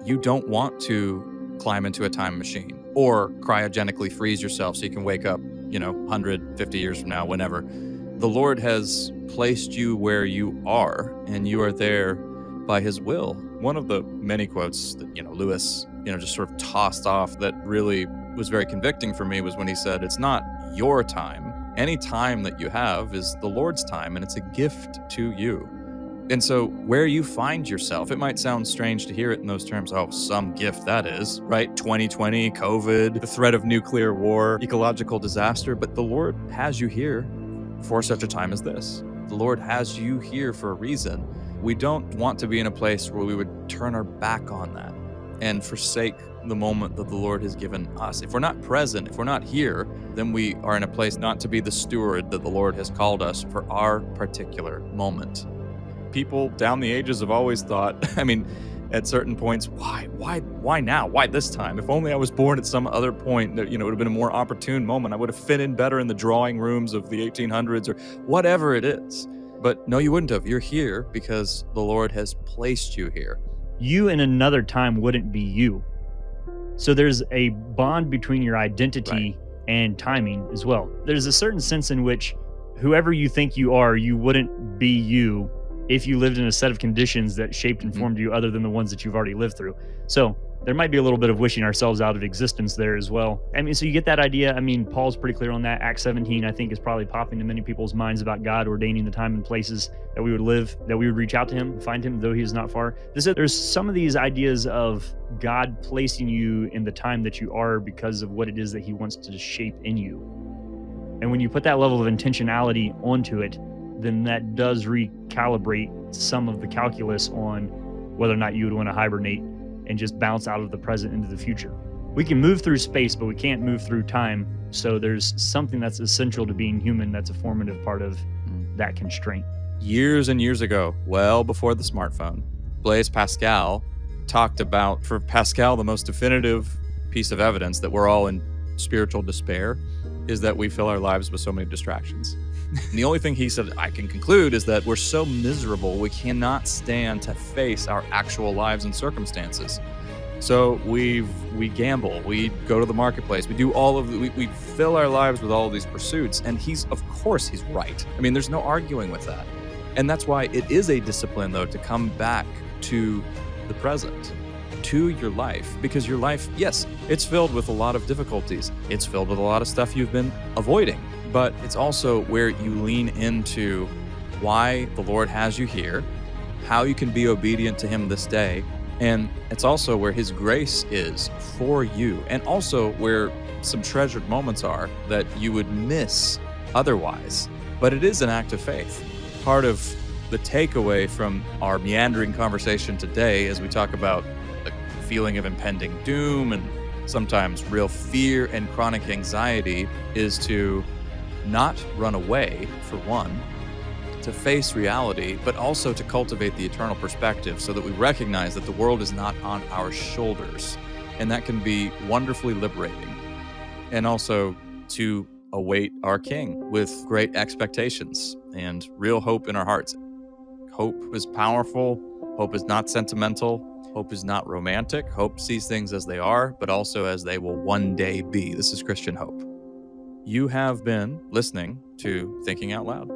you don't want to climb into a time machine or cryogenically freeze yourself so you can wake up, 150 years from now, whenever. The Lord has placed you where you are, and you are there by his will. One of the many quotes that, Lewis, just sort of tossed off that really was very convicting for me was when he said, it's not your time. Any time that you have is the Lord's time, and it's a gift to you. And so where you find yourself, it might sound strange to hear it in those terms. Oh, some gift that is, right? 2020, COVID, the threat of nuclear war, ecological disaster. But the Lord has you here for such a time as this. The Lord has you here for a reason. We don't want to be in a place where we would turn our back on that and forsake the moment that the Lord has given us. If we're not present, if we're not here, then we are in a place not to be the steward that the Lord has called us for our particular moment. People down the ages have always thought, at certain points, why now? Why this time? If only I was born at some other point, it would have been a more opportune moment. I would have fit in better in the drawing rooms of the 1800s or whatever it is. But no, you wouldn't have. You're here because the Lord has placed you here. You in another time wouldn't be you. So there's a bond between your identity and timing as well. There's a certain sense in which whoever you think you are, you wouldn't be you if you lived in a set of conditions that shaped and formed you other than the ones that you've already lived through. So there might be a little bit of wishing ourselves out of existence there as well. So you get that idea. Paul's pretty clear on that. Acts 17, I think, is probably popping to many people's minds about God ordaining the time and places that we would live, that we would reach out to him, find him, though he is not far. There's some of these ideas of God placing you in the time that you are because of what it is that he wants to shape in you. And when you put that level of intentionality onto it, then that does recalibrate some of the calculus on whether or not you would want to hibernate and just bounce out of the present into the future. We can move through space, but we can't move through time. So there's something that's essential to being human that's a formative part of that constraint. Years and years ago, well before the smartphone, Blaise Pascal talked about, for Pascal, the most definitive piece of evidence that we're all in spiritual despair is that we fill our lives with so many distractions. And the only thing he said I can conclude is that we're so miserable we cannot stand to face our actual lives and circumstances. So we gamble, we go to the marketplace, we do all of we fill our lives with all of these pursuits, and of course he's right. There's no arguing with that. And that's why it is a discipline, though, to come back to the present, to your life, because your life, yes, it's filled with a lot of difficulties. It's filled with a lot of stuff you've been avoiding, but it's also where you lean into why the Lord has you here, how you can be obedient to him this day, and it's also where his grace is for you, and also where some treasured moments are that you would miss otherwise. But it is an act of faith. Part of the takeaway from our meandering conversation today, as we talk about the feeling of impending doom and sometimes real fear and chronic anxiety, is to not run away, for one, to face reality, but also to cultivate the eternal perspective so that we recognize that the world is not on our shoulders. And that can be wonderfully liberating. And also to await our King with great expectations and real hope in our hearts. Hope is powerful. Hope is not sentimental. Hope is not romantic. Hope sees things as they are, but also as they will one day be. This is Christian hope. You have been listening to Thinking Out Loud.